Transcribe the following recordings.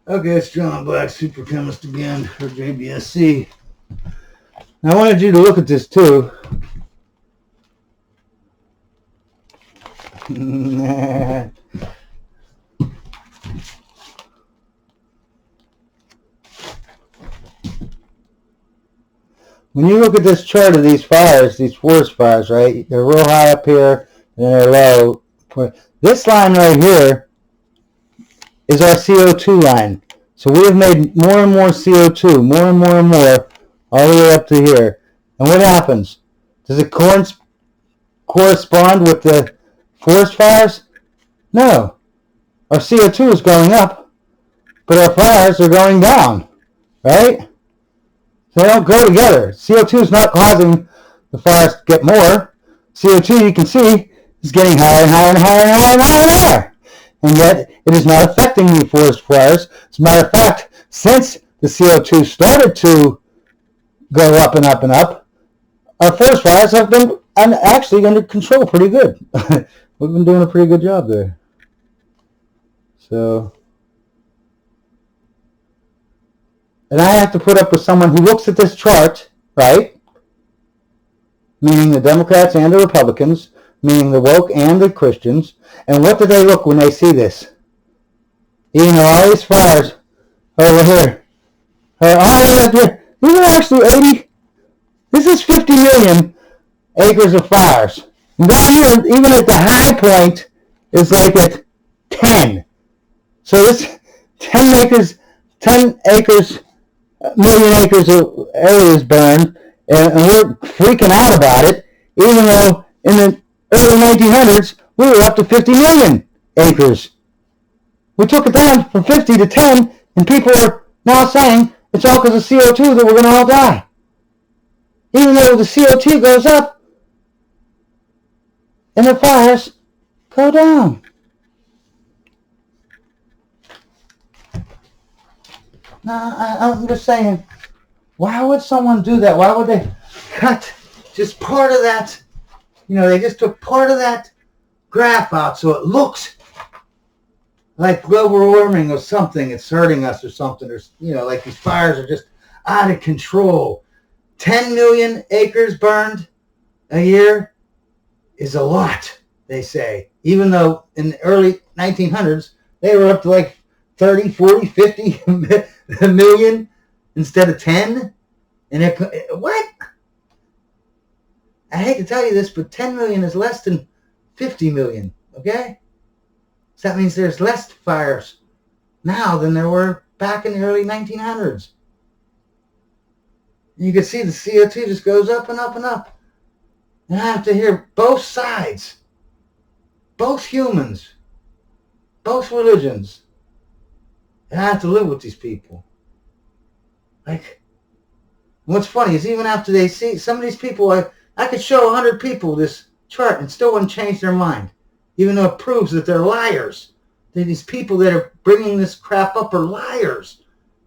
Okay, it's John Black, Super Chemist again for JBSC. Now, I wanted you to look at this too. When you look at this chart of these fires, these forest fires, right? They're real high up here and they're low. This line right here is our CO2 line. So we have made more and more CO2, more and more and more, all the way up to here. And what happens? Does it correspond with the forest fires? No. Our CO2 is going up, but our fires are going down, right? So they don't go together. CO2 is not causing the fires to get more. CO2, you can see, is getting higher and higher and higher and higher and higher and higher. And yet, it is not affecting the forest fires. As a matter of fact, since the CO2 started to go up and up and up, our forest fires have been actually under control pretty good. We've been doing a pretty good job there. So, and I have to put up with someone who looks at this chart, right? Meaning the Democrats and the Republicans, meaning the woke and the Christians. And what do they look when they see this? Even though all these fires over here are all the way up here. These are actually 80. This is 50 million acres of fires. And down here, even at the high point, is like at 10. So this 10 million acres of areas burned, and we're freaking out about it, even though in the early 1900s, we were up to 50 million acres. We took it down from 50 to 10, and people are now saying it's all because of CO2 that we're going to all die. Even though the CO2 goes up, and the fires go down. Now, I'm just saying, why would someone do that? Why would they cut just part of that? You know, they just took part of that graph out so it looks like global warming or something. It's hurting us or something. Or, you know, like these fires are just out of control. 10 million acres burned a year is a lot, they say. Even though in the early 1900s, they were up to like 30, 40, 50 million instead of 10. And what? I hate to tell you this, but 10 million is less than 50 million, okay? So that means there's less fires now than there were back in the early 1900s. And you can see the CO2 just goes up and up and up. And I have to hear both sides, both humans, both religions. And I have to live with these people. Like, what's funny is even after they see some of these people, I could show 100 people this chart and still wouldn't change their mind, even though it proves that they're liars. That these people that are bringing this crap up are liars.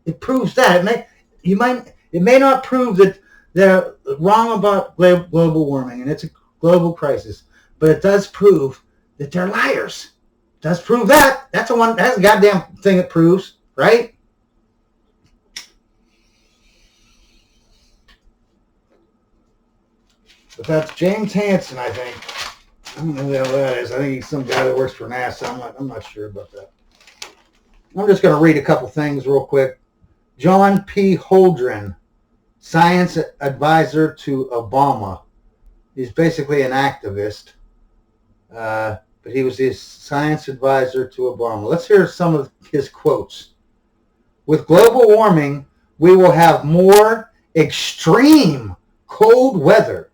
It proves that. It may not prove that they're wrong about global warming and it's a global crisis, but it does prove that they're liars. It does prove that. That's a goddamn thing it proves, right? But that's James Hansen, I think. I don't know who that is. I think he's some guy that works for NASA. I'm not sure about that. I'm just going to read a couple things real quick. John P. Holdren, science advisor to Obama. He's basically an activist, but he was his science advisor to Obama. Let's hear some of his quotes. With global warming, we will have more extreme cold weather.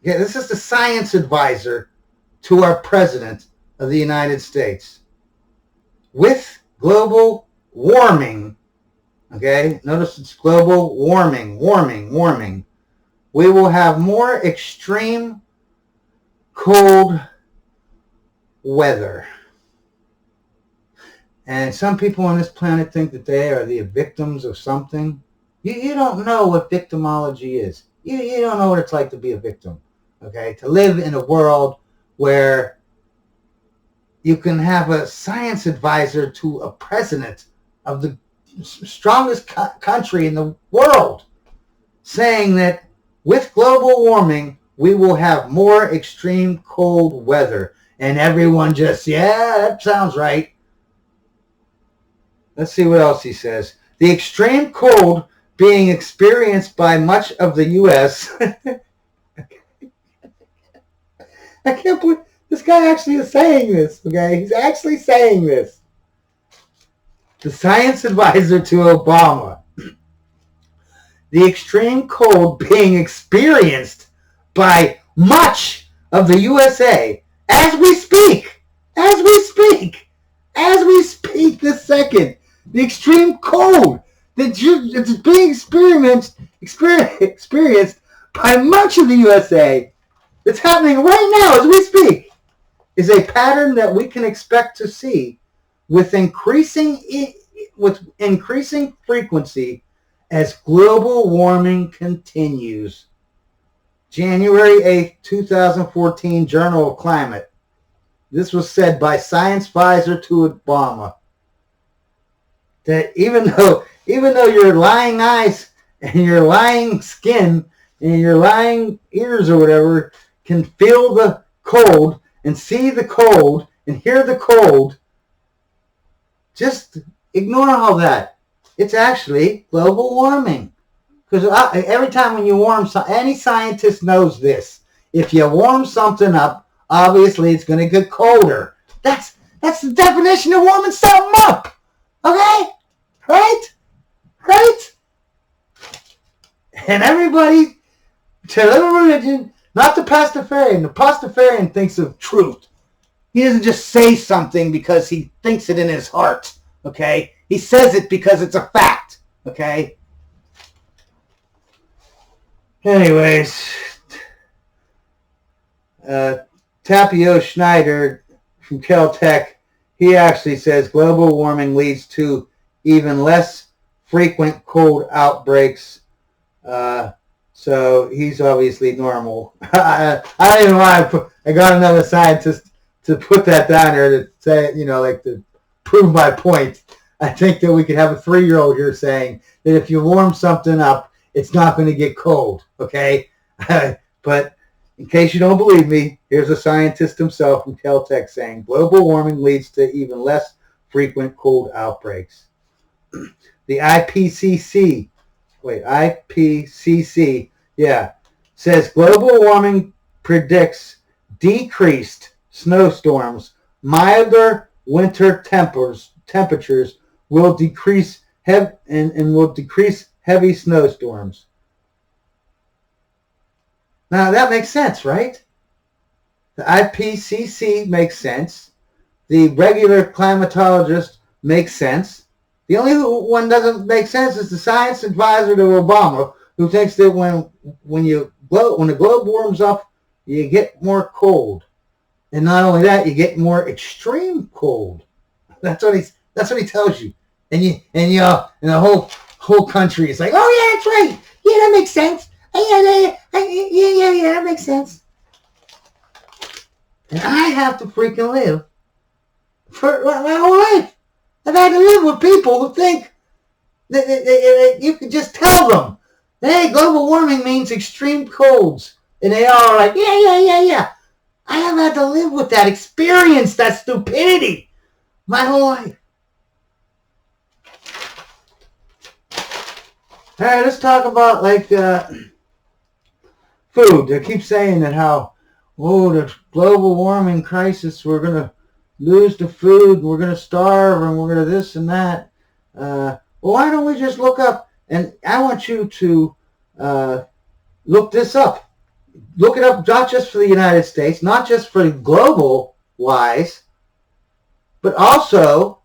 Yeah, this is the science advisor to our president of the United States. With global warming, okay, notice it's global warming. We will have more extreme cold weather. And some people on this planet think that they are the victims of something. You don't know what victimology is. You don't know what it's like to be a victim. Okay, to live in a world where you can have a science advisor to a president of the strongest country in the world, saying that with global warming, we will have more extreme cold weather. And everyone just, yeah, that sounds right. Let's see what else he says. The extreme cold being experienced by much of the U.S. I can't believe this guy actually is saying this, okay? He's actually saying this. The science advisor to Obama. The extreme cold being experienced by much of the USA as we speak this second. The extreme cold that's being experienced by much of the USA, that's happening right now as we speak, is a pattern that we can expect to see with increasing frequency as global warming continues. January 8th, 2014, Journal of Climate. This was said by science advisor to Obama. That even though your lying eyes and your lying skin and your lying ears or whatever can feel the cold and see the cold and hear the cold, just ignore all that. It's actually global warming. Because every time when you warm something, any scientist knows this. If you warm something up, obviously it's going to get colder. That's the definition of warming something up. Okay? Right? And everybody, to little religion, not the Pastafarian. The Pastafarian thinks of truth. He doesn't just say something because he thinks it in his heart. Okay? He says it because it's a fact. Okay? Anyways, Tapio Schneider from Caltech, he actually says global warming leads to even less frequent cold outbreaks. So he's obviously normal. I don't even know why I got another scientist to put that down there to say, like to prove my point. I think that we could have a 3-year-old here saying that if you warm something up, it's not going to get cold, okay? But in case you don't believe me, here's a scientist himself from Caltech saying global warming leads to even less frequent cold outbreaks. The IPCC, says global warming predicts decreased snowstorms, milder winter temperatures will decrease will decrease heavy snowstorms. Now that makes sense, right? The IPCC makes sense. The regular climatologist makes sense. The only one that doesn't make sense is the science advisor to Obama, who thinks that when the globe warms up, you get more cold, and not only that, you get more extreme cold. That's what he tells you, and the whole country is like, oh yeah, that's right, yeah, that makes sense, yeah, that makes sense. And I have to freaking live for my whole life. I've had to live with people who think that you can just tell them, hey, global warming means extreme colds. And they all are like, yeah. I have had to live with that, experience that stupidity my whole life. All right, let's talk about food. They keep saying that how, the global warming crisis, we're going to lose the food, we're going to starve, and we're going to this and that. Well, why don't we just look up, and I want you to look this up. Look it up not just for the United States, not just for global wise, but also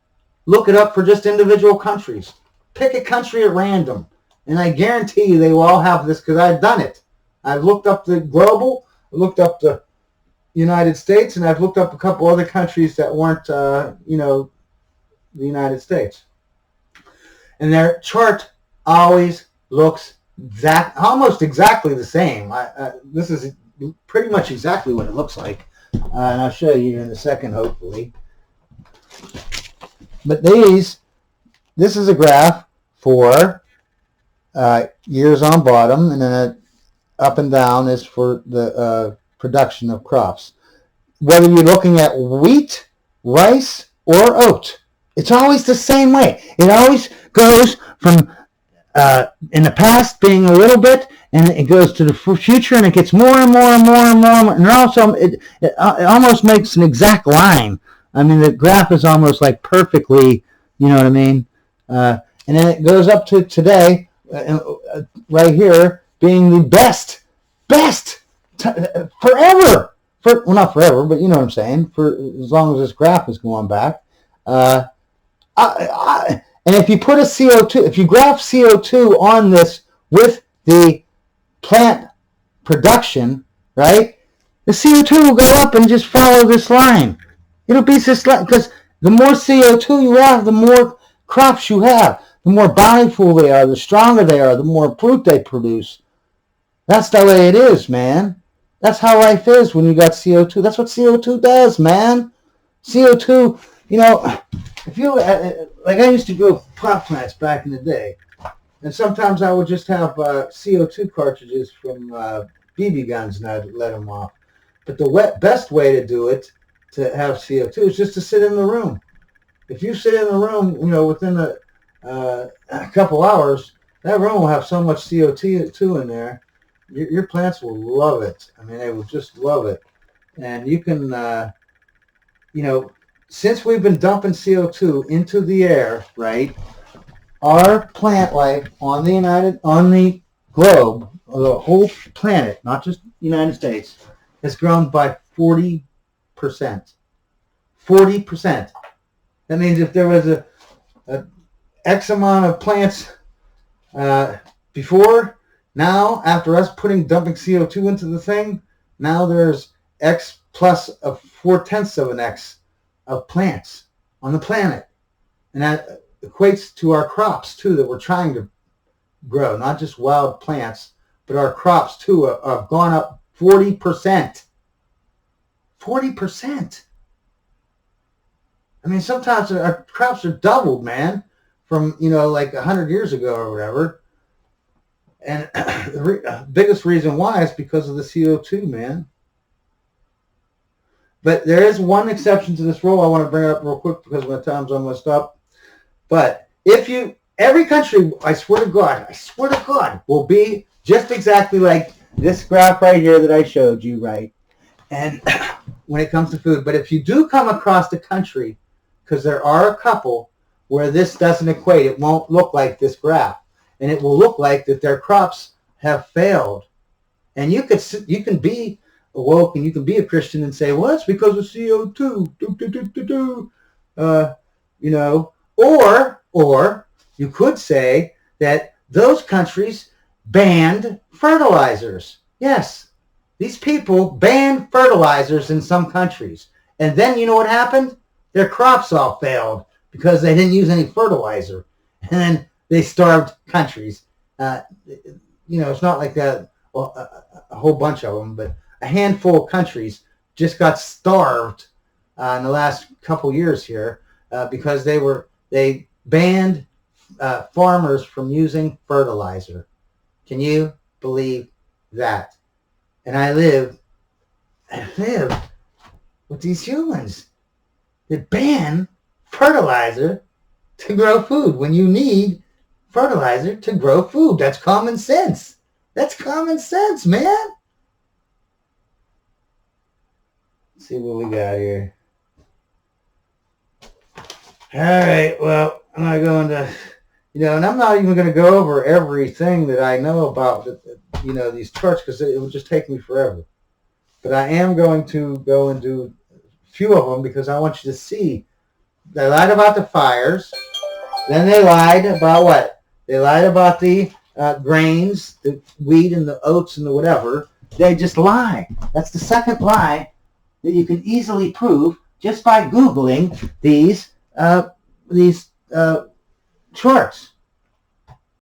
look it up for just individual countries. Pick a country at random, and I guarantee you they will all have this because I've done it. I've looked up the global, looked up the United States, and I've looked up a couple other countries that weren't, the United States. And their chart always looks almost exactly the same. This is pretty much exactly what it looks like. And I'll show you in a second, hopefully. But these this is a graph for years on bottom, and then up and down is for the production of crops. Whether you're looking at wheat, rice, or oat, it's always the same way. It always goes from in the past being a little bit, and it goes to the future, and it gets more and more and more and more, and also it almost makes an exact line. I mean, the graph is almost like perfectly, you know what I mean? And then it goes up to today, right here, being the best forever. Well, not forever, but you know what I'm saying. For as long as this graph is going back, and if you put a CO2, if you graph CO2 on this with the plant production, right, the CO2 will go up and just follow this line. It'll be just like, because the more CO2 you have, the more crops you have, the more bountiful they are, the stronger they are, the more fruit they produce. That's the way it is, man. That's how life is when you got CO2. That's what CO2 does, man. CO2, you know, if you, like I used to grow pot plants back in the day, and sometimes I would just have CO2 cartridges from BB guns and I'd let them off. But the best way to do it, to have CO2, is just to sit in the room. If you sit in the room, you know, within a couple hours, that room will have so much CO2 in there. Your plants will love it. I mean, they will just love it. And you can, you know, since we've been dumping CO2 into the air, right, our plant life on the globe, or the whole planet, not just the United States, has grown by 40%. 40%. That means if there was a X amount of plants before, now, after us dumping CO2 into the thing, now there's X plus of 4/10 of an X of plants on the planet. And that equates to our crops, too, that we're trying to grow. Not just wild plants, but our crops, too, have gone up 40%. 40%. I mean, sometimes our crops are doubled, man, from, you know, like 100 years ago or whatever. And the biggest reason why is because of the CO2, man. But there is one exception to this rule I want to bring up real quick because my time's almost up. But every country, I swear to God, will be just exactly like this graph right here that I showed you, right? And when it comes to food. But if you do come across the country, because there are a couple where this doesn't equate, it won't look like this graph. And it will look like that their crops have failed. And you can be awoke and you can be a Christian and say, well, it's because of CO2. You know, or you could say that those countries banned fertilizers. Yes, these people banned fertilizers in some countries. And then you know what happened? Their crops all failed because they didn't use any fertilizer. And then they starved countries. You know, it's not like that, well, a whole bunch of them, but a handful of countries just got starved in the last couple years here because they banned farmers from using fertilizer. Can you believe that? And I live with these humans that ban fertilizer to grow food when you need fertilizer to grow food. That's common sense. That's common sense, man. Let's see what we got here. All right, well, I'm not going to, you know, and I'm not even going to go over everything that I know about, you know, these charts because it would just take me forever. But I am going to go and do a few of them because I want you to see. They lied about the fires. Then they lied about what? They lied about the grains, the wheat and the oats and the whatever. They just lie. That's the second lie that you can easily prove just by Googling these charts.